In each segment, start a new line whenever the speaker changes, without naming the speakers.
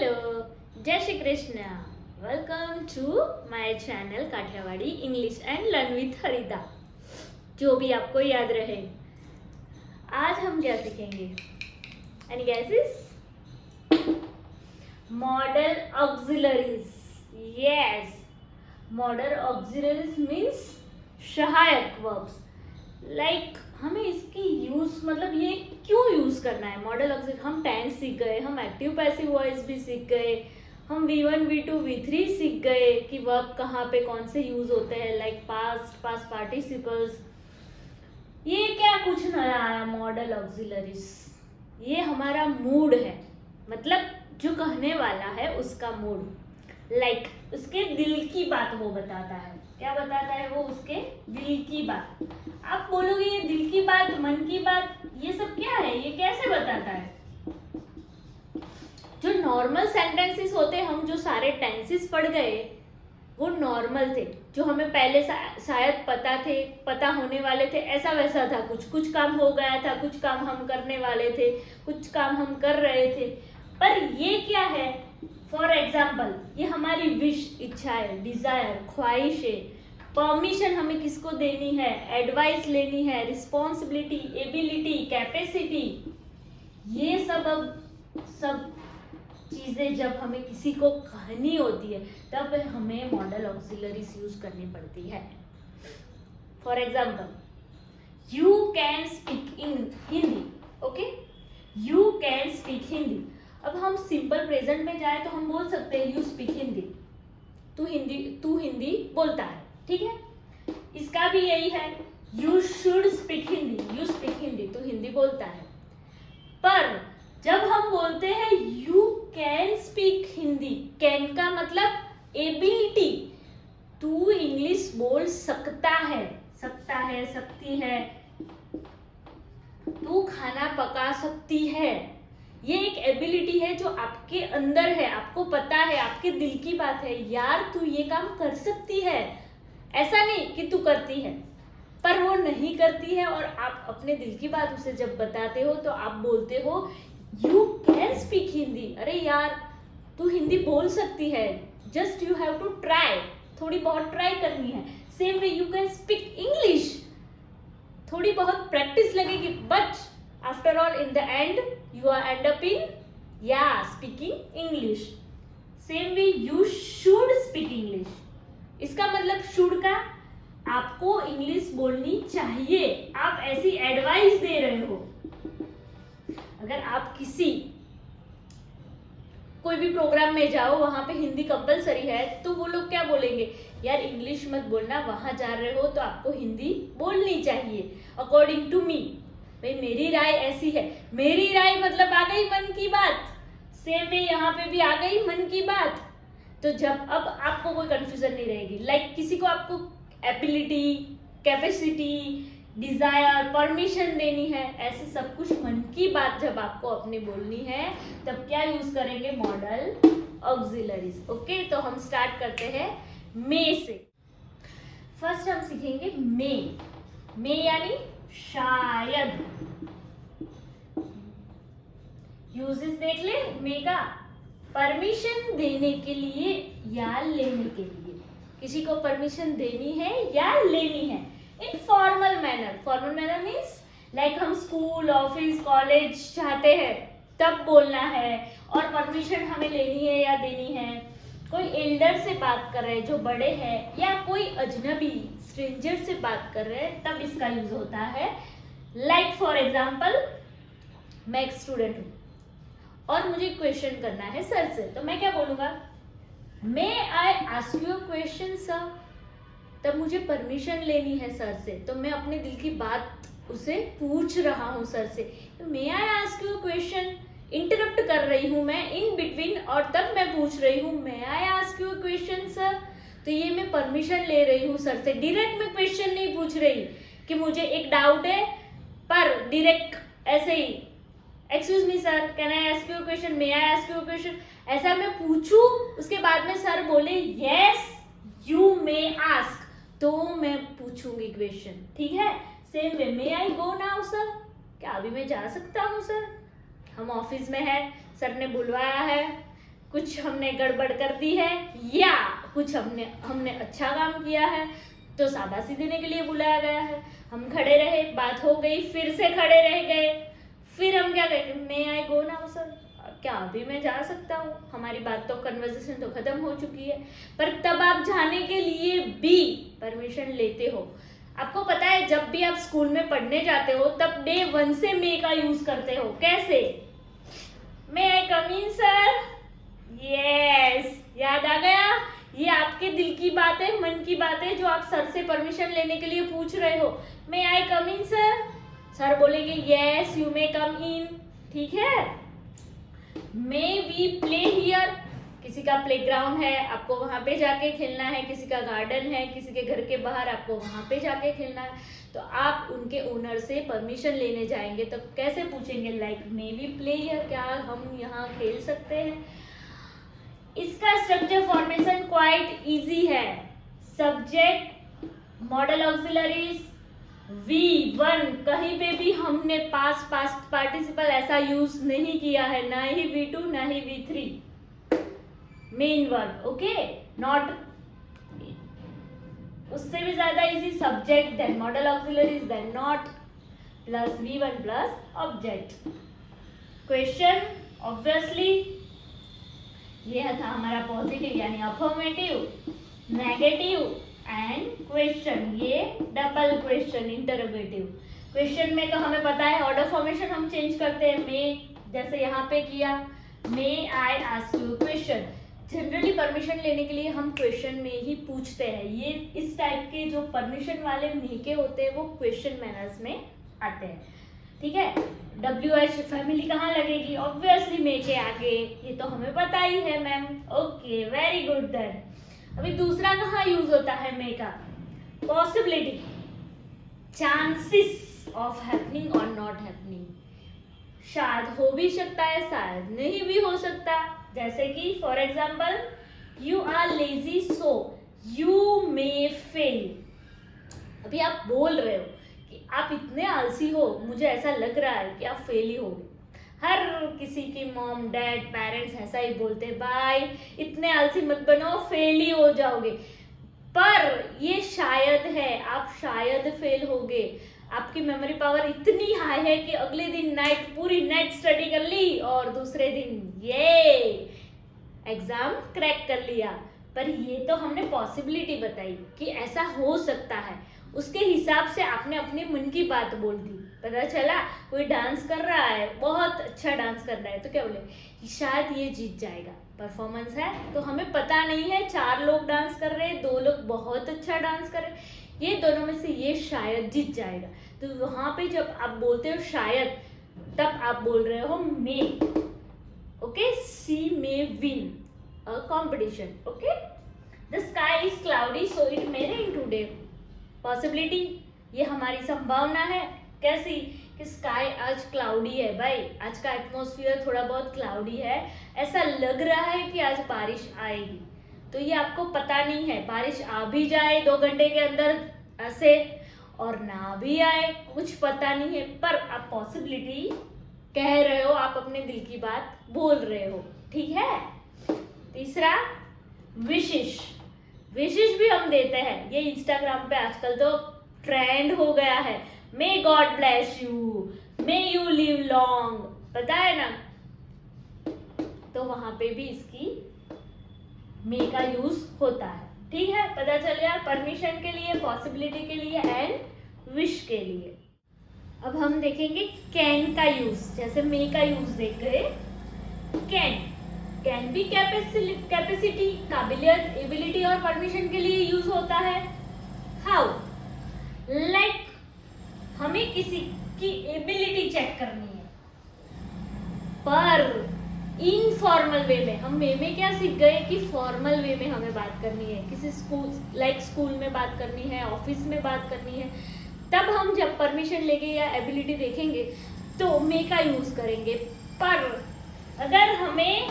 Hello, जय Shri Krishna. Welcome to my channel Kathiawadi English and learn with Harita. जो भी आपको याद रहे। आज हम क्या सीखेंगे? Any guesses? Modal auxiliaries. Yes, modal auxiliaries means सहायक वर्ब्स। लाइक हमें इसकी यूज मतलब ये क्यों यूज करना है? मॉडल ऑक्सिलरी हम टेंस सीख गए, हम एक्टिव पैसिव वॉइस भी सीख गए, हम V1 V2 V3 सीख गए कि वर्ब कहाँ पे कौन से यूज होते हैं, लाइक पास्ट, पास्ट पार्टिसिपल्स। ये क्या कुछ नया आया मॉडल ऑक्सिलरीज? ये हमारा मूड है, मतलब जो कहने वाला है उसका मूड, लाइक उसके दिल की बात वो बताता है। क्या बताता है वो? उसके दिल की बात। आप बोलोगे ये दिल की बात, मन की बात, ये सब क्या है? ये कैसे बताता है? जो नॉर्मल सेंटेंसेस होते, हम जो सारे टेंसेस पढ़ गए वो नॉर्मल थे, जो हमें पहले शायद पता होने वाले थे। ऐसा वैसा था, कुछ काम हो गया था, कुछ काम हम करने वाले थे, कुछ काम हम कर रहे थे। पर ये क्या है? फॉर एग्जाम्पल, ये हमारी विश, इच्छा है, डिजायर, ख्वाहिश है। परमिशन हमें किसको देनी है? एडवाइस लेनी है, रिस्पॉन्सिबिलिटी, एबिलिटी, कैपेसिटी। ये सब चीजें जब हमें किसी को कहनी होती है तब हमें मॉडल ऑक्सिलरीज यूज करनी पड़ती है। For example, you can speak in Hindi. Okay, you can speak Hindi. अब हम सिंपल प्रेजेंट में जाए तो हम बोल सकते हैं यू स्पीक हिंदी। तू हिंदी बोलता है, ठीक है। इसका भी यही है, you should speak Hindi. You speak Hindi, तू हिंदी बोलता है। पर जब हम बोलते हैं you can speak Hindi, can का मतलब एबिलिटी। तू इंग्लिश बोल सकता है, सकती है। तू खाना पका सकती है। ये एक एबिलिटी है जो आपके अंदर है, आपको पता है, आपके दिल की बात है। यार तू ये काम कर सकती है। ऐसा नहीं कि तू करती है पर वो नहीं करती है, और आप अपने दिल की बात उसे जब बताते हो तो आप बोलते हो यू कैन स्पीक हिंदी। अरे यार तू हिंदी बोल सकती है, just you have to try. थोड़ी बहुत ट्राई करनी है। Same way you can speak English, थोड़ी बहुत प्रैक्टिस लगेगी, but after all in the end you are end up in speaking English. Same way you should speak English. इसका मतलब should का आपको इंग्लिश बोलनी चाहिए। आप ऐसी एडवाइस दे रहे हो। अगर आप कोई भी प्रोग्राम में जाओ, वहां पे हिंदी कंपलसरी है, तो वो लोग क्या बोलेंगे? यार इंग्लिश मत बोलना, वहां जा रहे हो तो आपको हिंदी बोलनी चाहिए। अकॉर्डिंग टू मी, भाई मेरी राय ऐसी है। मेरी राय मतलब आ गई मन की बात। सेम वे यहाँ पे भी आ गई मन की बात। तो जब अब आपको कोई कंफ्यूजन नहीं रहेगी, लाइक किसी को आपको एबिलिटी, कैपेसिटी, डिजायर, परमिशन देनी है, ऐसे सब कुछ मन की बात जब आपको अपनी बोलनी है तब क्या यूज करेंगे? Model auxiliaries. ओके, तो हम स्टार्ट करते हैं मे से। फर्स्ट हम सीखेंगे मे यानी शायद। यूजेस देख ले मे का। परमिशन देने के लिए या लेने के लिए। किसी को परमिशन देनी है या लेनी है in formal manner. Formal manner means like हम स्कूल, ऑफिस, कॉलेज जाते हैं तब बोलना है, और परमिशन हमें लेनी है या देनी है। कोई एल्डर से बात कर रहे हैं जो बड़े हैं, या कोई अजनबी स्ट्रेंजर से बात कर रहे हैं, तब इसका यूज होता है। लाइक फॉर एग्जाम्पल, मैं एक स्टूडेंट हूं और मुझे क्वेश्चन करना है सर से, तो मैं क्या बोलूंगा? May I ask you question sir. तब मुझे परमिशन लेनी है सर से, तो मैं अपने दिल की बात उसे पूछ रहा हूं सर से। तो may I ask you question, interrupt कर रही हूं मैं इन बिटवीन, और तब मैं पूछ रही हूँ may I ask you question sir. तो ये मैं परमिशन ले रही हूँ सर से। डायरेक्ट मैं क्वेश्चन नहीं पूछ रही कि मुझे एक डाउट है, पर डायरेक्ट ऐसे ही excuse me sir, can I ask you question, may I ask you question, ऐसा मैं पूछूं, उसके बाद में सर बोले यस यू मे आस्क, तो मैं पूछूंगी क्वेश्चन, ठीक है। सेम वे मे आई गो नाउ सर, क्या अभी मैं जा सकता हूँ सर? हम ऑफिस में है, सर ने बुलवाया है, कुछ हमने गड़बड़ कर दी है या कुछ हमने अच्छा काम किया है तो शाबाशी देने के लिए बुलाया गया है। हम खड़े रहे, बात हो गई, फिर से खड़े रह गए, फिर हम क्या कहेंगे, मे आई गो नाउ सर, क्या अभी मैं जा सकता हूँ? हमारी बात तो कन्वर्सेशन तो खत्म हो चुकी है, पर तब आप जाने के लिए भी परमिशन लेते हो। आपको पता है जब भी आप स्कूल में पढ़ने जाते हो तब डे 1 से मे का यूज करते हो। कैसे? मे I come in sir? Yes, याद आ गया? ये आपके दिल की बात है, मन की बात है, जो आप सर से परमिशन लेने के लिए पूछ रहे हो। May I come in sir? Sir बोलेंगे yes you may come in, ठीक है। May we play here? किसी का प्लेग्राउंड है, आपको वहां पे जाके खेलना है, किसी का गार्डन है, किसी के घर के बाहर आपको वहां पे जाके खेलना है, तो आप उनके ओनर से परमिशन लेने जाएंगे। तो कैसे पूछेंगे? Like may we play here, क्या हम यहाँ खेल सकते हैं? इसका स्ट्रक्चर फॉर्मेशन क्वाइट इजी है। सब्जेक्ट, मॉडल ऑक्सिलरीज, V1, कहीं पे भी हमने पास्ट पार्टिसिपल ऐसा यूज नहीं किया है, ना ही V2 ना ही V3। Main verb, okay, not, उससे भी ज्यादा easy subject, then modal auxiliaries, then not, plus V1 plus object. Question obviously ये था हमारा पॉजिटिव यानी अफर्मेटिव, नेगेटिव एंड क्वेश्चन, ये डबल क्वेश्चन इंटरोगेटिव। क्वेश्चन में तो हमें पता है ऑर्डर फॉर्मेशन हम चेंज करते हैं। मे जैसे यहाँ पे किया, may I ask you question. Generally permission लेने के लिए हम क्वेश्चन में ही पूछते हैं। ये इस टाइप के जो परमिशन वाले मेके होते हैं वो क्वेश्चन मैनर्स में आते हैं, ठीक है। WH फैमिली कहाँ लगेगी? ऑब्वियसली मे के आगे, ये तो हमें पता ही है ma'am. Okay, very good then. अभी दूसरा कहाँ यूज होता है मे का? पॉसिबिलिटी, चांसेस ऑफ हैपनिंग और नॉट हैपनिंग। शायद हो भी सकता है, शायद नहीं भी हो सकता। जैसे कि for example, you are lazy so you may fail. अभी आप बोल रहे हो कि आप इतने आलसी हो, मुझे ऐसा लग रहा है कि आप फेल ही होगे। हर किसी की मॉम, डैड, पेरेंट्स ऐसा ही बोलते हैं, भाई इतने आलसी मत बनो, फेल ही हो जाओगे। पर ये शायद है, आप शायद फेल होगे। आपकी मेमोरी पावर इतनी हाई है कि अगले दिन नाइट पूरी नाइट स्टडी कर ली और दूसरे दिन ये एग्जाम क्रैक कर लिया। पर ये तो हमने पॉसिबिलिटी बताई कि ऐसा हो सकता है, उसके हिसाब से आपने अपने मन की बात बोल दी। पता चला कोई डांस कर रहा है, बहुत अच्छा डांस कर रहा है, तो क्या बोले, शायद ये जीत जाएगा। परफॉर्मेंस है तो हमें पता नहीं है, 4 लोग डांस कर रहे हैं, 2 लोग बहुत अच्छा डांस कर रहे हैं, ये दोनों में से ये शायद जीत जाएगा। तो वहां पे जब आप बोलते हो शायद, तब आप बोल रहे हो may. Okay, see may win a competition. Okay, the sky is cloudy so it may rain today. Possibility, ये हमारी संभावना है। कैसी? कि स्काई आज क्लाउडी है भाई, आज का एटमॉस्फेयर थोड़ा बहुत क्लाउडी है, ऐसा लग रहा है कि आज बारिश आएगी। तो ये आपको पता नहीं है, बारिश आ भी जाए 2 घंटे के अंदर ऐसे, और ना भी आए, कुछ पता नहीं है, पर आप पॉसिबिलिटी कह रहे हो, आप अपने दिल की बात बोल रहे हो, ठीक है। तीसरा, विशेष। विशेष भी हम देते हैं, ये इंस्टाग्राम पे आजकल तो ट्रेंड हो गया है। May God bless you, may you live long, पता है ना। तो वहां पे भी इसकी मे का यूज होता है, ठीक है। पता चल गया, परमिशन के लिए, पॉसिबिलिटी के लिए एंड विश के लिए। अब हम देखेंगे कैन का यूज। जैसे मे का यूज देख गए, कैन भी कैपेसिटी, काबिलियत, एबिलिटी और परमिशन के लिए यूज होता है। हाउ? लाइक हमें किसी की एबिलिटी चेक करनी है, पर इनफॉर्मल वे में। हम मे में क्या सीख गए कि फॉर्मल वे में हमें बात करनी है, किसी स्कूल, लाइक स्कूल में बात करनी है, ऑफिस में बात करनी है, तब हम जब परमिशन लेंगे या एबिलिटी देखेंगे तो मे का यूज करेंगे। पर अगर हमें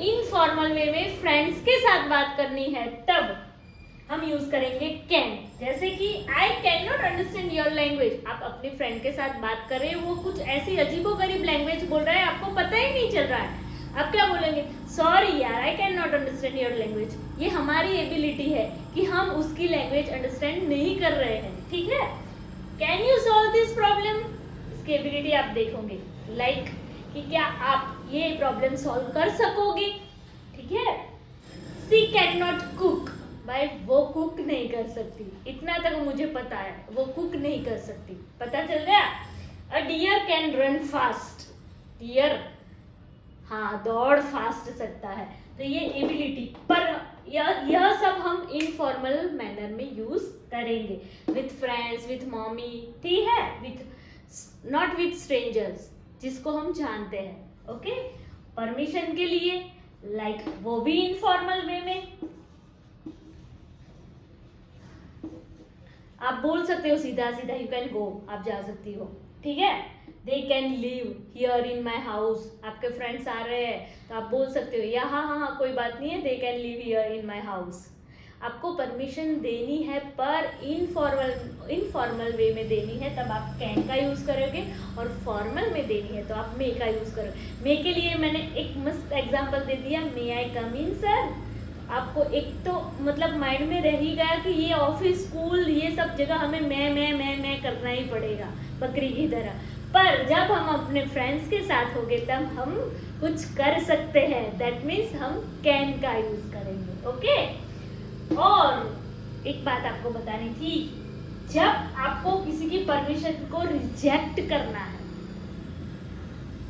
इनफॉर्मल वे में फ्रेंड्स के साथ बात करनी है तब हम यूज करेंगे कैन। जैसे कि I can not understand your language, आप अपने फ्रेंड के साथ बात कर रहे हैं, वो कुछ ऐसी अजीबोगरीब लैंग्वेज बोल रहा है, आपको पता ही नहीं चल रहा है, आप क्या बोलेंगे? सॉरी यार, I can not understand your language. ये हमारी एबिलिटी है कि हम उसकी लैंग्वेज अंडरस्टैंड नहीं कर रहे हैं, ठीक है। Can you solve this problem? इसकी एबिलिटी आप देखोगे, लाइक कि क्या आप ये प्रॉब्लम सॉल्व कर सकोगे, ठीक है। सी कैन नॉट कुक, भाई वो कुक नहीं कर सकती, इतना तक मुझे पता है, वो कुक नहीं कर सकती, पता चल गया। A deer can run fast, deer हाँ दौड़ फास्ट सकता है। तो ये एबिलिटी, पर यह सब हम इनफॉर्मल मैनर में यूज करेंगे, विथ फ्रेंड्स, विथ मॉमी, ठीक है, विथ नॉट विथ स्ट्रेंजर्स जिसको हम जानते हैं, ओके। परमिशन के लिए लाइक वो भी इनफॉर्मल वे में आप बोल सकते हो, सीधा सीधा यू कैन गो, आप जा सकती हो, ठीक है। They can live here in my house, आपके फ्रेंड्स आ रहे हैं तो आप बोल सकते हो या हाँ हाँ हाँ कोई बात नहीं है, they can live here in my house. आपको परमिशन देनी है पर इनफॉर्मल वे में देनी है, तब आप कैन का यूज करोगे, और फॉर्मल में देनी है तो आप मे का यूज करोगे। मे के लिए मैंने एक मस्त एग्जांपल दे दिया, मे आई कम इन सर। आपको एक तो मतलब माइंड में रह ही गया कि ये ऑफिस, स्कूल, ये सब जगह हमें मैं करना ही पड़ेगा बकरी की तरह। पर जब हम अपने फ्रेंड्स के साथ होंगे तब हम कुछ कर सकते हैं, दैट मीन्स हम कैन का यूज करेंगे, ओके। और एक बात आपको बतानी थी, जब आपको किसी की परमिशन को रिजेक्ट करना है,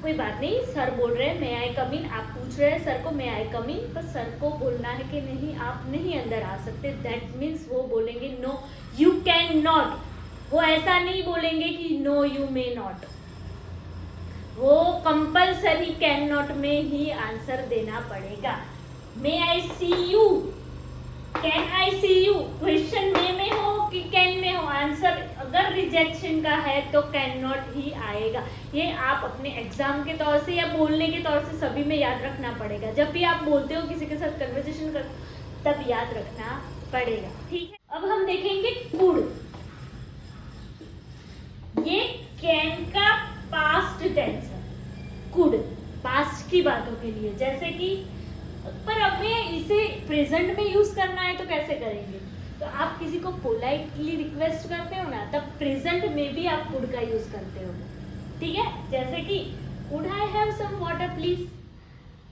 कोई बात नहीं, सर बोल रहे हैं मे आई कम इन, आप पूछ रहे हैं सर को मे आई कम इन, पर सर को बोलना है कि नहीं आप नहीं अंदर आ सकते, दैट मीन्स वो बोलेंगे नो यू कैन नॉट। वो ऐसा नहीं बोलेंगे कि नो यू मे नॉट, वो कंपल्सरी कैन नॉट में ही आंसर देना पड़ेगा। May I see you, can I see you, question में हो कि कैन में हो, आंसर अगर रिजेक्शन का है तो कैन नॉट ही आएगा। ये आप अपने एग्जाम के तौर से या बोलने के तौर से सभी में याद रखना पड़ेगा। जब भी आप बोलते हो किसी के साथ कन्वर्सेशन कर, तब याद रखना पड़ेगा, ठीक है। अब हम देखेंगे कुड। ये कैन का पास्ट टेंस है, कुड पास्ट की बातों के लिए, जैसे कि पर हमें इसे प्रेजेंट में यूज करना है तो कैसे करेंगे? तो आप किसी को पोलाइटली रिक्वेस्ट करते हो ना, तब प्रेजेंट में भी आप कुड का यूज करते हो, ठीक है। जैसे कि could I have some water please.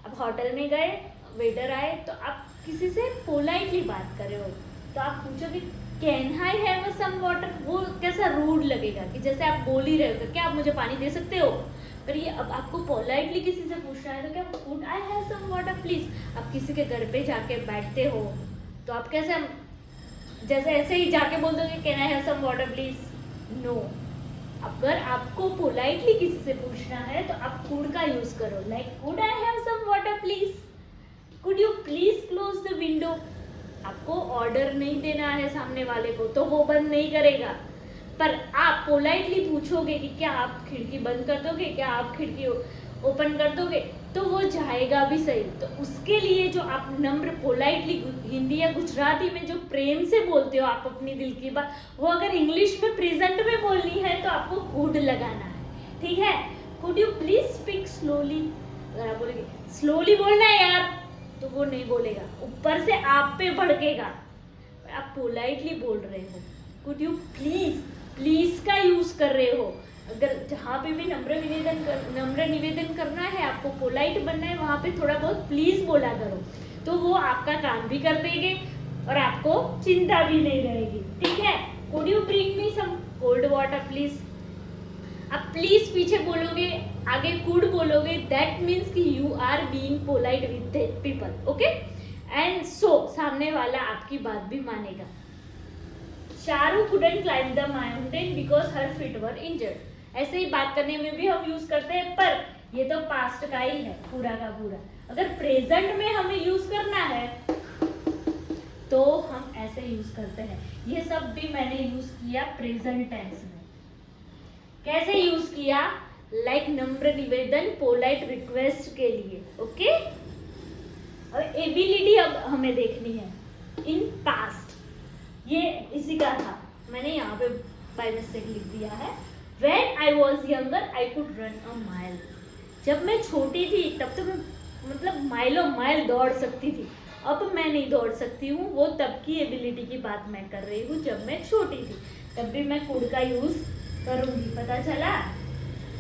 अब होटल में गए, वेटर आए, तो आप किसी से पोलाइटली बात कर रहे हो, तो आप पूछोगे can I have some water, वो कैसा रूड लगेगा कि जैसे आप बोल ही रहे हो क्या आप मुझे पानी दे सकते हो। पर ये अब आपको पोलाइटली किसी से पूछना है तो क्या could I have some water please. आप किसी के घर पे जाके बैठते हो तो आप कैसे, जैसे ऐसे ही जाके बोल दोगे can I have some water please, no. अगर आपको पोलाइटली किसी से पूछना है तो आप कुड का यूज करो, like could I have some water please, could you please close the window. आपको ऑर्डर नहीं देना है सामने वाले को तो वो बंद नहीं करेगा, पर आप पोलाइटली पूछोगे कि क्या आप खिड़की बंद कर दोगे, क्या आप खिड़की ओपन कर दोगे, तो वो जाएगा भी सही। तो उसके लिए जो आप नम्र पोलाइटली हिंदी या गुजराती में जो प्रेम से बोलते हो आप अपनी दिल की बात, वो अगर इंग्लिश में प्रेजेंट में बोलनी है तो आपको कुड लगाना है, ठीक है। Could you please speak slowly. अगर आप बोलेंगे स्लोली बोलना है यार, तो वो नहीं बोलेगा, ऊपर से आप पे भड़केगा। आप पोलाइटली बोल रहे हो, कुड यू प्लीज, प्लीज का यूज कर रहे हो। अगर जहाँ पे भी नम्र निवेदन करना है, आपको पोलाइट बनना है, वहां पे थोड़ा बहुत प्लीज बोला करो, तो वो आपका काम भी कर देंगे और आपको चिंता भी नहीं रहेगी, ठीक है। Could you bring me some cold water please. आप प्लीज पीछे बोलोगे, आगे कुड बोलोगे, दैट मीन्स कि you are being polite with people, okay. And so सामने वाला आपकी बात भी मानेगा। Shahrukh couldn't climb the mountain because her feet were injured। ऐसे ही बात करने में भी हम यूज करते हैं, पर ये तो पास्ट का ही है पूरा का पूरा। अगर प्रेजेंट में हमें यूज करना है तो हम ऐसे यूज करते हैं। ये सब भी मैंने यूज किया प्रेजेंट टेंस में। कैसे यूज किया? लाइक नम्र निवेदन, पोलाइट रिक्वेस्ट के लिए, ओके। और एबिलिटी अब हमें देखनी है इन पास्ट। ये इसी का था, मैंने यहाँ पे बाय मिस्टेक लिख दिया है। When I was younger, I could run a mile। जब मैं छोटी थी तब तो मैं मतलब माइलों माइल दौड़ सकती थी। अब मैं नहीं दौड़ सकती हूँ। वो तब की एबिलिटी की बात मैं कर रही हूँ जब मैं छोटी थी। तब भी मैं कुड का यूज करूँगी। पता चला?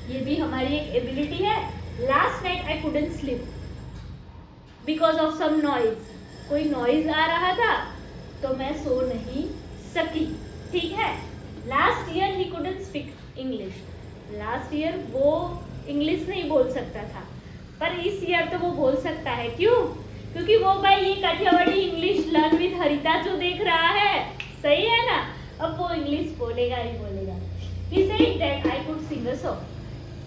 ये भी हमारी एक एबिलिटी है। Last night I couldn't sleep because of some noise. कोई नॉइज आ रहा था तो मैं सो नहीं सकी। ठीक है। Last year he couldn't speak English. Last year वो इंग्लिश नहीं बोल सकता था, पर इस ईयर तो वो बोल सकता है। क्यों? क्योंकि वो भाई ये काठियावाड़ी इंग्लिश लर्न विद हरिता जो देख रहा है, सही है ना? अब वो इंग्लिश बोलेगा ही बोलेगा। He said that I could sing a song.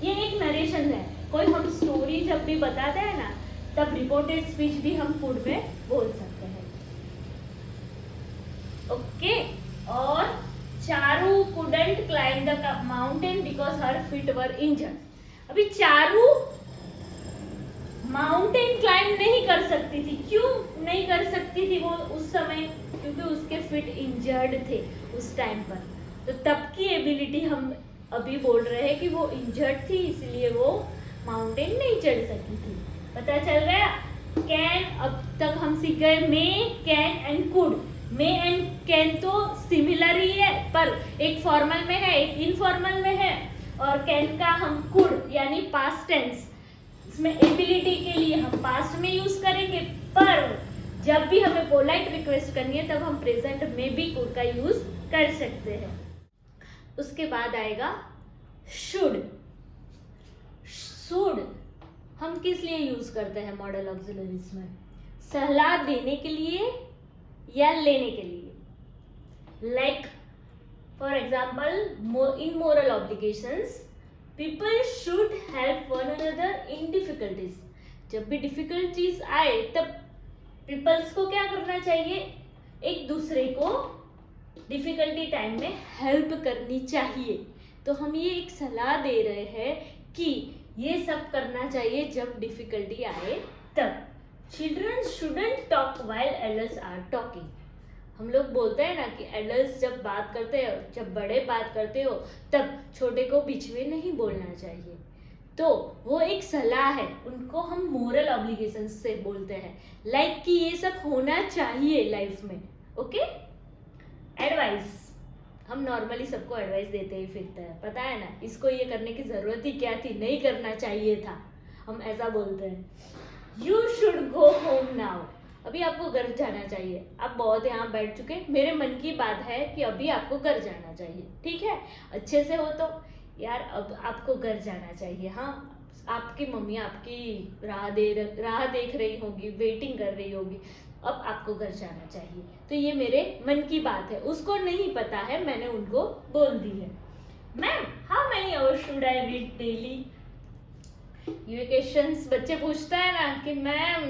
ये एक नरेशन है। कोई हम स्टोरी जब भी बताते हैं ना, तब रिपोर्टेड स्पीच भी हम कुड में बोल सकते हैं। ओके। और Charu couldn't climb the mountain because her feet were injured. अभी चारू माउंटेन क्लाइंब नहीं कर सकती थी। क्यों नहीं कर सकती थी वो उस समय? क्योंकि उसके फिट इंजर्ड थे उस टाइम पर। तो तब की एबिलिटी हम अभी बोल रहे हैं कि वो इंजर्ड थी, इसलिए वो माउंटेन नहीं चढ़ सकी थी। पता चल गया? कैन, अब तक हम सीख गए may, can and could. May and can तो सिमिलर ही है, पर एक फॉर्मल में है, एक इनफॉर्मल में है। और कैन का हम कुड यानी पास्ट टेंस, इसमें एबिलिटी के लिए हम पास्ट में यूज करेंगे, पर जब भी हमें पोलाइट रिक्वेस्ट करनी है तब हम प्रेजेंट में भी कुड का यूज कर सकते हैं। उसके बाद आएगा शुड। शुड हम किस लिए यूज करते हैं मॉडल ऑक्सिलरीज में? सलाह देने के लिए या लेने के लिए। Like for example, in moral obligations people should help one another in difficulties. जब भी डिफिकल्टीज आए तब पीपल्स को क्या करना चाहिए? एक दूसरे को डिफिकल्टी टाइम में हेल्प करनी चाहिए। तो हम ये एक सलाह दे रहे हैं कि ये सब करना चाहिए जब डिफिकल्टी आए तब। Children shouldn't talk while elders are talking. हम लोग बोलते हैं ना कि एडल्ट्स जब बात करते हो, जब बड़े बात करते हो, तब छोटे को बीच में नहीं बोलना चाहिए। तो वो एक सलाह है, उनको हम मोरल ऑब्लिगेशन से बोलते हैं। लाइक कि ये सब होना चाहिए लाइफ में। ओके। एडवाइस, हम नॉर्मली सबको एडवाइस देते ही फिरते हैं, पता है ना? इसको ये करने की जरूरत ही क्या थी, नहीं करना चाहिए था, हम ऐसा बोलते हैं। You should go home now. अभी आपको घर जाना चाहिए। आप बहुत यहाँ बैठ चुके, मेरे मन की बात है कि अभी आपको घर जाना चाहिए। ठीक है, अच्छे से हो तो यार, अब आपको घर जाना चाहिए। हाँ, आपकी मम्मी आपकी राह देख रही होगी, वेटिंग कर रही होगी, अब आपको घर जाना चाहिए। तो ये मेरे मन की बात है, उसको नहीं पता है, मैंने उनको बोल दी है। Ma'am, how many hours should I read daily? ये क्वेश्चंस बच्चे पूछते हैं ना कि मैम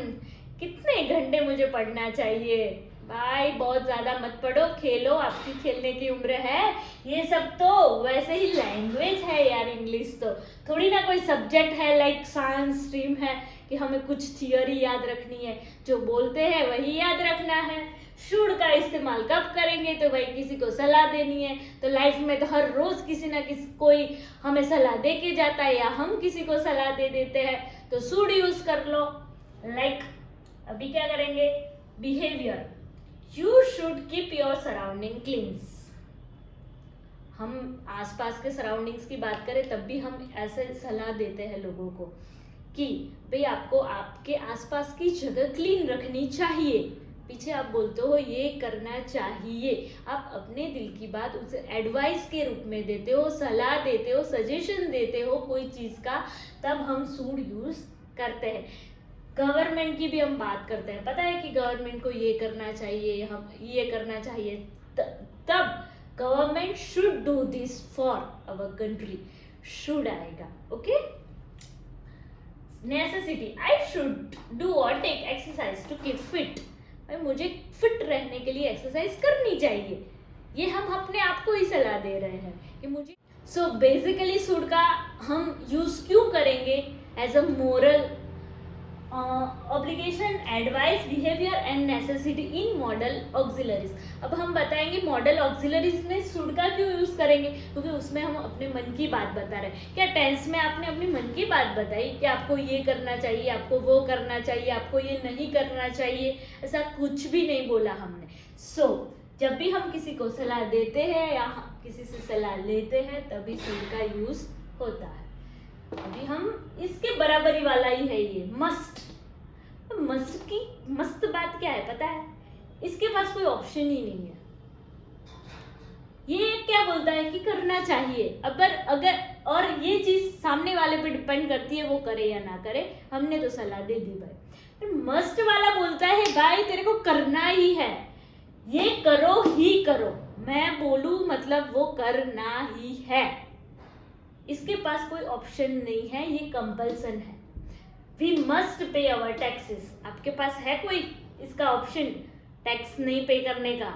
कितने घंटे मुझे पढ़ना चाहिए? भाई बहुत ज्यादा मत पढ़ो, खेलो, आपकी खेलने की उम्र है। ये सब तो वैसे ही लैंग्वेज है यार, इंग्लिश तो थोड़ी ना कोई सब्जेक्ट है लाइक साइंस स्ट्रीम है कि हमें कुछ थियोरी याद रखनी है। जो बोलते हैं वही याद रखना है। शुड का इस्तेमाल कब करेंगे? तो भाई किसी को सलाह देनी है, तो लाइफ में तो हर रोज किसी ना किसी कोई हमें सलाह दे के जाता है या हम किसी को सलाह दे देते हैं, तो शुड यूज कर लो। लाइक अभी क्या करेंगे? Behaviour, you should keep your surrounding cleans. हम आसपास के सराउंडिंग्स की बात करें तब भी हम ऐसे सलाह देते हैं लोगों को कि भाई आपको आपके आसपास की जगह क्लीन रखनी चाहिए। पीछे आप बोलते हो ये करना चाहिए, आप अपने दिल की बात उसे एडवाइस के रूप में देते हो, सलाह देते हो, सजेशन देते हो कोई चीज का, तब हम शुड यूज करते हैं। गवर्नमेंट की भी हम बात करते हैं, पता है कि गवर्नमेंट को ये करना चाहिए, हम ये करना चाहिए, तब government should do this for our country, should आएगा। Okay. Necessity, I should do और take exercise to keep fit. भाई मुझे फिट रहने के लिए एक्सरसाइज करनी चाहिए, ये हम अपने आप को ही सलाह दे रहे हैं कि मुझे। सो बेसिकली शुड का हम यूज क्यों करेंगे as a moral obligation, advice, behaviour and necessity in modal auxiliaries. अब हम बताएंगे मॉडल ऑक्सिलरीज में शुड का क्यों यूज करेंगे, क्योंकि उसमें हम अपने मन की बात बता रहे हैं। क्या टेंस में आपने अपनी मन की बात बताई कि आपको ये करना चाहिए, आपको वो करना चाहिए, आपको ये नहीं करना चाहिए, ऐसा कुछ भी नहीं बोला हमने। सो जब भी हम किसी को सलाह देते हैं या किसी से सलाह लेते हैं तभी शुड का यूज होता है। अभी हम इसके बराबरी वाला ही है ये मस्ट। मस्ट की मस्त बात क्या है पता है, इसके पास कोई ऑप्शन ही नहीं है। ये क्या बोलता है कि करना चाहिए, अगर और ये चीज सामने वाले पे डिपेंड करती है वो करे या ना करे, हमने तो सलाह दे दी भाई। मस्ट वाला बोलता है भाई तेरे को करना ही है, ये करो ही करो, मैं बोलूं मतलब वो करना ही है। इसके पास कोई ऑप्शन नहीं है, ये कंपल्सन है। We must pay our taxes. आपके पास है कोई इसका ऑप्शन टैक्स नहीं पे करने का?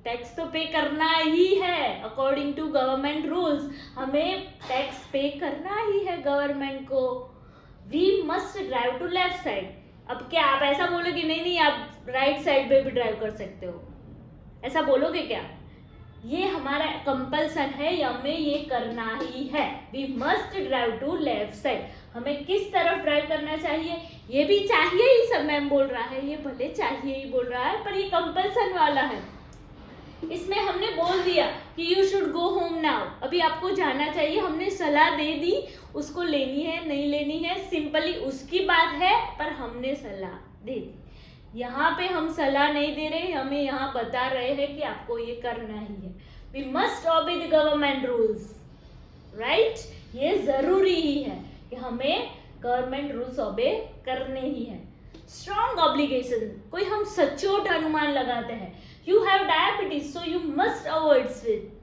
टैक्स तो पे करना ही है अकॉर्डिंग टू गवर्नमेंट रूल्स, हमें टैक्स पे करना ही है गवर्नमेंट को। We must drive to left side. अब क्या आप ऐसा बोलोगे नहीं नहीं आप राइट साइड पे भी ड्राइव कर सकते हो, ऐसा बोलोगे क्या? ये हमारा कंपल्सन है, हमें ये करना ही है। We must drive to left side. हमें किस तरफ ड्राइव करना चाहिए, ये भी चाहिए ही सब मैम बोल रहा है, ये भले चाहिए ही बोल रहा है पर ये कंपल्सन वाला है। इसमें हमने बोल दिया कि you should go home now, अभी आपको जाना चाहिए, हमने सलाह दे दी, उसको लेनी है नहीं लेनी है सिंपली उसकी बात है, पर हमने सलाह दे दी। यहाँ पे हम सलाह नहीं दे रहे, हमें यहाँ बता रहे हैं कि आपको ये करना ही है। We must obey the government rules, right? ये जरूरी ही है कि हमें गवर्नमेंट रूल्स ओबे करने ही है। स्ट्रॉन्ग ऑब्लिगेशन, कोई हम सचोट अनुमान लगाते हैं। You have diabetes so you must avoid sweet.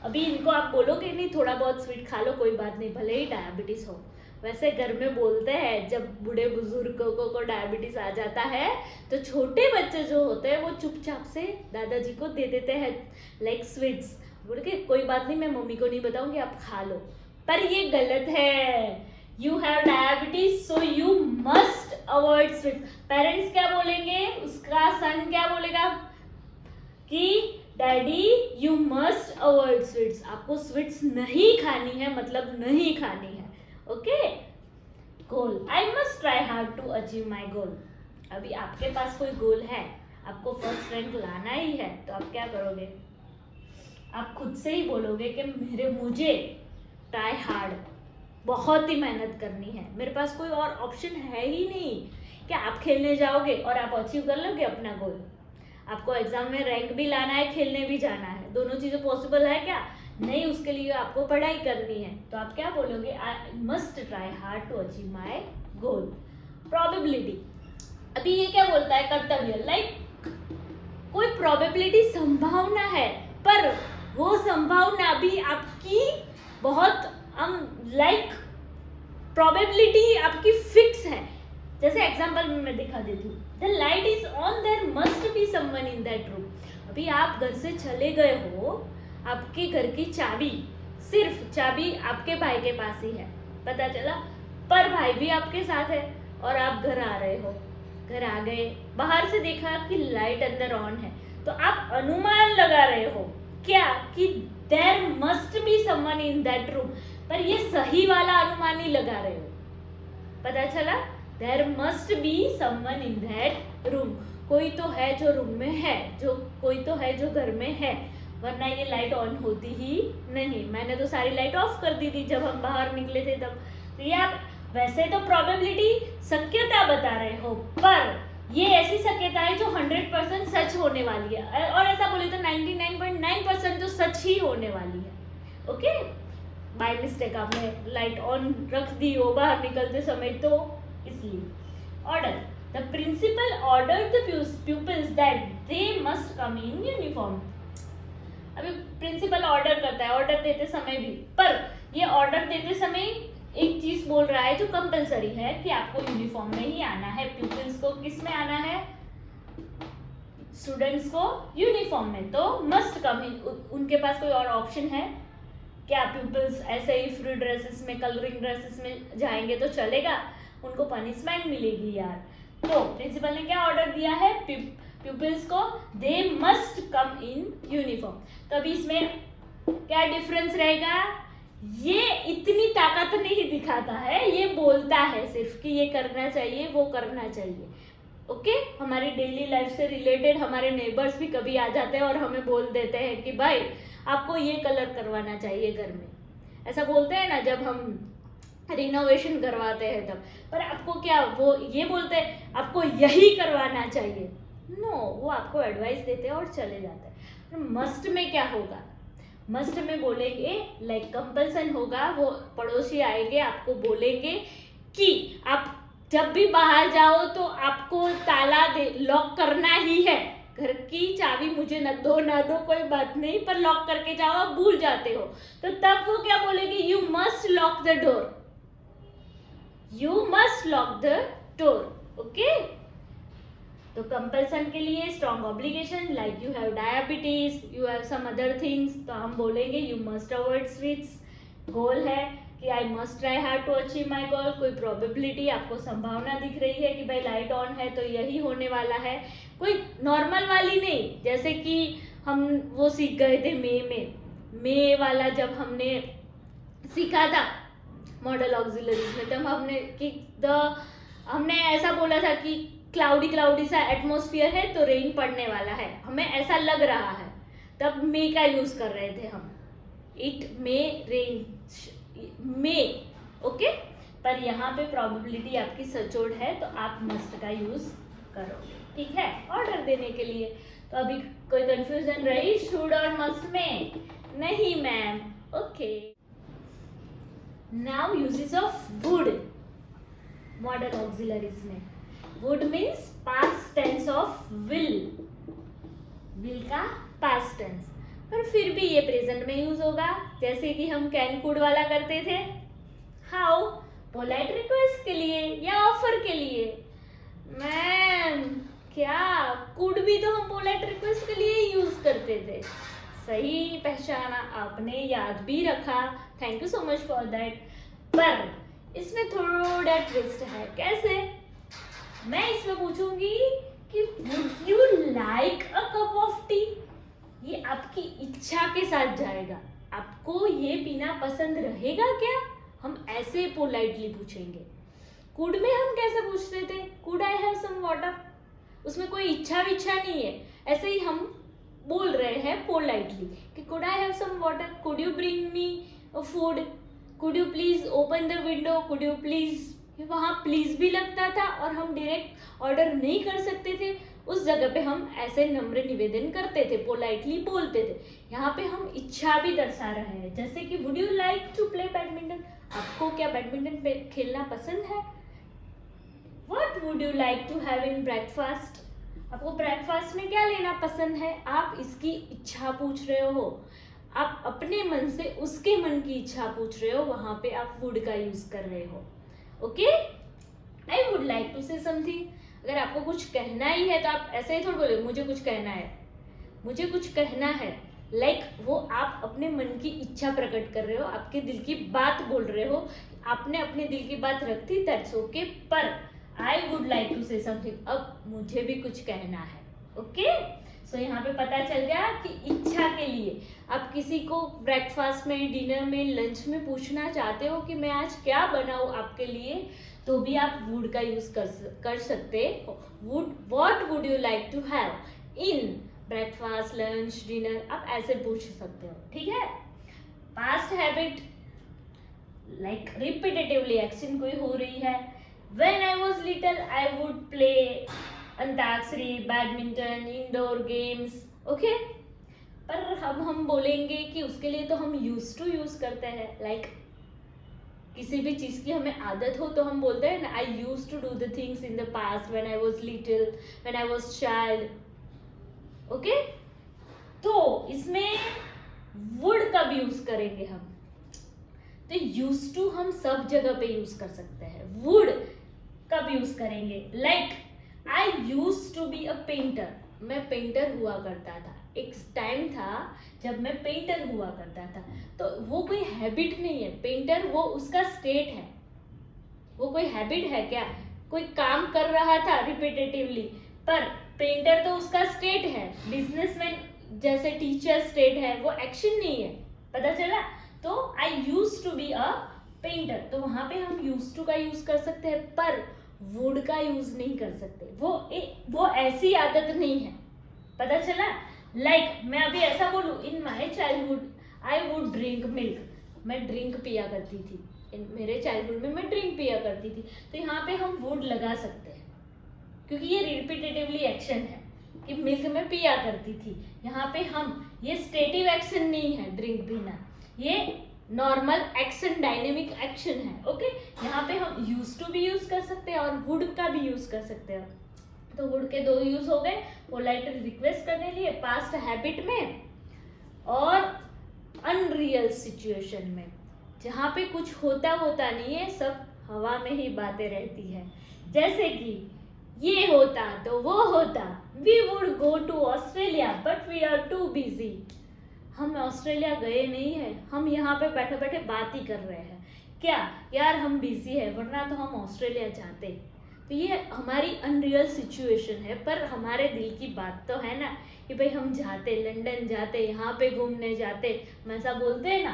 अभी इनको आप बोलोगे नहीं थोड़ा बहुत स्वीट खा लो कोई बात नहीं, भले ही डायबिटीज हो। वैसे घर में बोलते हैं जब बूढ़े बुजुर्गों को डायबिटीज आ जाता है तो छोटे बच्चे जो होते हैं वो चुपचाप से दादाजी को दे देते हैं लाइक स्वीट्स, बोल के कोई बात नहीं मैं मम्मी को नहीं बताऊंगी आप खा लो। पर ये गलत है। You have diabetes so you must avoid sweets. Parents क्या बोलेंगे, उसका सन क्या बोलेगा कि daddy you must avoid sweets, आपको स्वीट्स नहीं खानी है मतलब नहीं खानी है। Okay, goal, I must try hard to achieve my goal. अभी आपके पास कोई गोल है, आपको फर्स्ट रैंक लाना ही है, तो आप क्या करोगे? आप खुद से ही बोलोगे कि मुझे ट्राई हार्ड, बहुत ही मेहनत करनी है, मेरे पास कोई और ऑप्शन है ही नहीं। क्या आप खेलने जाओगे और आप अचीव कर लोगे अपना गोल? आपको एग्जाम में रैंक भी लाना है, खेलने भी जाना है, दोनों चीजें पॉसिबल है क्या? नहीं, उसके लिए आपको पढ़ाई करनी है। तो आप क्या बोलोगे? I must try hard to achieve my goal. Probability, अभी ये क्या बोलता है? कर्तव्य, लाइक कोई प्रोबेबिलिटी संभावना है, पर वो संभावना भी आपकी बहुत लाइक प्रोबेबिलिटी आपकी फिक्स है। जैसे एग्जांपल में मैं दिखा देती हूँ, the light is on, there must be someone in that room. अभी आप घर से चले गए हो, आपके घर की चाबी, सिर्फ चाबी आपके भाई के पास ही है, पता चला, पर भाई भी आपके साथ है और आप घर आ रहे हो, घर आ गए, बाहर से देखा कि लाइट अंदर ऑन है, तो आप अनुमान लगा रहे हो क्या कि there must be someone in that room, पर ये सही वाला अनुमान ही लगा रहे हो। पता चला, there must be someone in that room, कोई तो है जो रूम में है, जो कोई तो है जो घर में है, वरना ये लाइट ऑन होती ही नहीं। मैंने तो सारी लाइट ऑफ कर दी थी जब हम बाहर निकले थे तब। तो ये आप वैसे तो प्रोबेबिलिटी शक्यता बता रहे हो, पर ये ऐसी शक्यता है जो 100% सच होने वाली है, और ऐसा बोले तो 99.9% तो सच ही होने वाली है। ओके, बाय मिस्टेक आपने लाइट ऑन रख दी हो बाहर निकलते समय, तो इसलिए order, the principal order the pupils that they must come in uniform. अभी प्रिंसिपल ऑर्डर करता है, ऑर्डर देते समय भी, पर ये ऑर्डर देते समय एक चीज बोल रहा है जो कंपलसरी है कि आपको यूनिफॉर्म में ही आना है। प्यूपिल्स को किस में आना है? स्टूडेंट्स को यूनिफॉर्म में, तो मस्ट कम इन। उनके पास कोई और ऑप्शन है क्या? प्यूपिल्स ऐसे ही फ्री ड्रेसेस में, कलरिंग ड्रेसेस में जाएंगे तो चलेगा? उनको पनिशमेंट मिलेगी यार। तो प्रिंसिपल ने क्या ऑर्डर दिया है प्यूपिल्स को, दे मस्ट कम इन यूनिफॉर्म। तो अभी इसमें क्या डिफरेंस रहेगा, ये इतनी ताकत नहीं दिखाता है, ये बोलता है सिर्फ कि ये करना चाहिए वो करना चाहिए। ओके हमारी डेली लाइफ से रिलेटेड हमारे नेबर्स भी कभी आ जाते हैं और हमें बोल देते हैं कि भाई आपको ये कलर करवाना चाहिए घर में, ऐसा बोलते हैं ना जब हम रिनोवेशन करवाते हैं तब। पर आपको क्या वो ये बोलते हैं आपको यही करवाना चाहिए, नो वो आपको एडवाइस देते हैं और चले जाते हैं। मस्ट में क्या होगा, मस्ट में बोलेंगे लाइक कंपल्सन होगा, वो पड़ोसी आएंगे आपको बोलेंगे कि आप जब भी बाहर जाओ तो आपको ताला लॉक करना ही है, घर की चाबी मुझे न दो कोई बात नहीं, पर लॉक करके जाओ, आप भूल जाते हो तो तब वो क्या बोलेगी, you must lock the door, you must lock the door. Okay तो कंपल्सन के लिए strong obligation like you have diabetes, you have some other things, तो हम बोलेंगे you must avoid sweets. Goal है कि I must try hard to achieve my goal, कोई probability आपको संभावना दिख रही है कि भाई लाइट ऑन है तो यही होने वाला है, कोई नॉर्मल वाली नहीं, जैसे कि हम वो सीख गए थे मे वाला जब हमने सीखा था मॉडल ऑक्सिलरीज में, तब हमने ऐसा बोला था कि क्लाउडी सा एटमॉस्फेयर है तो रेन पड़ने वाला है, हमें ऐसा लग रहा है, तब मे का यूज कर रहे थे हम, it may rain may. Okay पर यहाँ पे प्रोबेबिलिटी आपकी सचोट है तो आप मस्ट का यूज करोगे, ठीक है, ऑर्डर देने के लिए। तो अभी कोई कंफ्यूजन रही शुड और मस्ट में? नहीं ma'am. Okay now uses of would modal auxiliaries में। Would means past tense of will, will का पास्ट टेंस, पर फिर भी ये प्रेजेंट में यूज होगा, जैसे कि हम कैन कुड वाला करते थे। हाउ, पोलाइट रिक्वेस्ट के लिए या ऑफर के लिए। मैम क्या कुड भी तो हम पोलाइट रिक्वेस्ट के लिए यूज करते थे, सही पहचाना आपने, याद भी रखा, thank you so much for that. पर इसमें थोड़ा ट्विस्ट है, कैसे? मैं इसमें पूछूंगी कि would you like a cup of T, ये आपकी इच्छा के साथ जाएगा, आपको ये पीना पसंद रहेगा क्या, हम ऐसे पोलाइटली पूछेंगे। कुड में हम कैसे पूछते थे, could I have some water, उसमें कोई इच्छा विच्छा नहीं है, ऐसे ही हम बोल रहे हैं पोलाइटली कि could I have some water, could you bring me food, could you please open the window, could you please, वहां प्लीज भी लगता था और हम डायरेक्ट ऑर्डर नहीं कर सकते थे, उस जगह पे हम ऐसे नम्र निवेदन करते थे, पोलाइटली बोलते थे। यहाँ पे हम इच्छा भी दर्शा रहे हैं, जैसे कि would you like to play badminton, आपको क्या बैडमिंटन खेलना पसंद है। What would you like to have in breakfast, आपको ब्रेकफास्ट में क्या लेना पसंद है, आप इसकी इच्छा पूछ रहे हो, आप अपने मन से उसके मन की इच्छा पूछ रहे हो, वहां पे आप वुड का यूज कर रहे हो। Okay I would like to say something, अगर आपको कुछ कहना ही है तो आप ऐसे ही थोड़ा बोले मुझे कुछ कहना है, मुझे कुछ कहना है, लाइक वो आप अपने मन की इच्छा प्रकट कर रहे हो, आपके दिल की बात बोल रहे हो, आपने अपने दिल की बात रख दी, दैट्स ओके, पर I would like to say something, अब मुझे भी कुछ कहना है। ओके सो यहाँ पे पता चल गया कि इच्छा के लिए आप किसी को ब्रेकफास्ट में, डिनर में, लंच में पूछना चाहते हो कि मैं आज क्या बनाऊं आपके लिए, तो भी आप वुड का यूज कर सकते हो। Would, what would you like to have in breakfast, lunch, dinner, आप ऐसे पूछ सकते हो, ठीक है। Past habit like repetitively action कोई हो रही है, when I was little I would play antakshari, badminton, indoor games. Okay पर हम बोलेंगे कि उसके लिए तो हम यूज टू यूज करते हैं, लाइक किसी भी चीज की हमें आदत हो तो हम बोलते हैं ना, I use to do the things in the past when I was little, when I was child. Okay तो इसमें वुड कब यूज करेंगे हम, तो यूज टू हम सब जगह पे यूज कर सकते हैं, वुड कब यूज करेंगे, like I use to be a painter, मैं पेंटर हुआ करता था, एक टाइम था जब मैं पेंटर हुआ करता था, तो वो कोई हैबिट नहीं है, पेंटर वो उसका स्टेट है, वो कोई हैबिट है क्या? कोई काम कर रहा था रिपीटेटिवली, पर पेंटर तो उसका स्टेट है, बिजनेसमैन जैसे टीचर स्टेट है, वो एक्शन नहीं है। पता चला? तो I use to be a painter, तो वहां पे हम यूज टू का यूज कर सकते हैं, पर वुड का यूज नहीं कर सकते। वो ऐसी आदत नहीं है। पता चला? लाइक मैं अभी ऐसा बोलूं, in my childhood I would drink milk, मैं ड्रिंक पिया करती थी, मेरे चाइल्डहुड में मैं ड्रिंक पिया करती थी। तो यहाँ पे हम वुड लगा सकते हैं, क्योंकि ये रिपीटेटिवली एक्शन है कि मिल्क में पिया करती थी। यहाँ पे हम, ये स्टेटिव एक्शन नहीं है ड्रिंक पीना, ये नॉर्मल एक्शन, डायनेमिक एक्शन है। ओके, यहाँ पे हम यूज टू भी यूज कर सकते हैं और वुड का भी यूज कर सकते हैं। तो वुड के 2 यूज हो गए, पोलाइट रिक्वेस्ट करने लिए, पास्ट हैबिट में, और अनरियल सिचुएशन में, जहाँ पे कुछ होता नहीं है, सब हवा में ही बातें रहती है। जैसे कि ये होता तो वो होता, we would go to Australia but we are too busy. हम ऑस्ट्रेलिया गए नहीं है, हम यहाँ पे बैठे बैठे बात ही कर रहे हैं। क्या यार, हम बिजी है, वरना तो हम ऑस्ट्रेलिया जाते। तो ये हमारी अनरियल सिचुएशन है, पर हमारे दिल की बात तो है ना कि भाई हम जाते, लंदन जाते, यहाँ पे घूमने जाते, हम ऐसा बोलते हैं ना।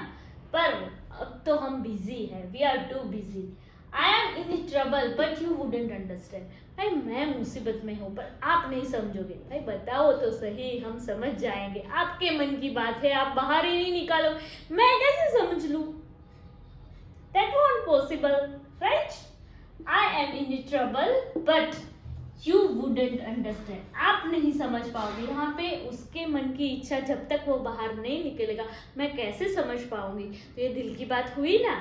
पर अब तो हम बिजी है, we are too busy. I am in trouble but you wouldn't understand. भाई मैं मुसीबत में हूँ पर आप नहीं समझोगे। भाई बताओ तो सही, हम समझ जाएंगे। आपके मन की बात है, आप बाहर ही नहीं निकालो, मैं कैसे समझ लूं? That won't possible, right? I am in trouble but you wouldn't understand. आप नहीं समझ पाओगे। यहाँ पे उसके मन की इच्छा जब तक वो बाहर नहीं निकलेगा, मैं कैसे समझ पाऊंगी? तो ये दिल की बात हुई ना।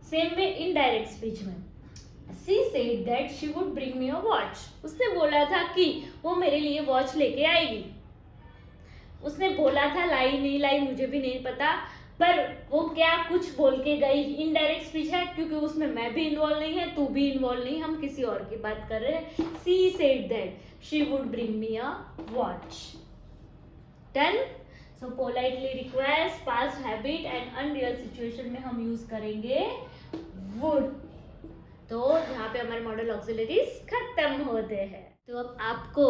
सेम वे इनडायरेक्ट स्पीच में, She said that she would bring me a watch. उसने बोला था कि वो मेरे लिए वॉच लेके आएगी। उसने बोला था, लाई नहीं लाई मुझे भी नहीं पता, पर वो क्या कुछ बोल के गई। इनडायरेक्ट स्पीच है क्योंकि उसमें मैं भी इन्वॉल्व नहीं है, तू भी इन्वॉल्व नहीं, हम किसी और की बात कर रहे हैं। She said that she would bring me a watch. Done? So politely request, past habit and unreal situation में हम यूज करेंगे would। तो यहाँ पे हमारे मॉडल ऑक्सिलरीज खत्म होते हैं। तो अब आपको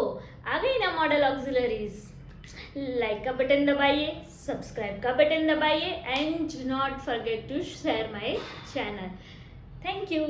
आ गई ना मॉडल ऑक्सिलरीज? लाइक का बटन दबाइए, सब्सक्राइब का बटन दबाइए, and do not forget to share my channel. Thank you.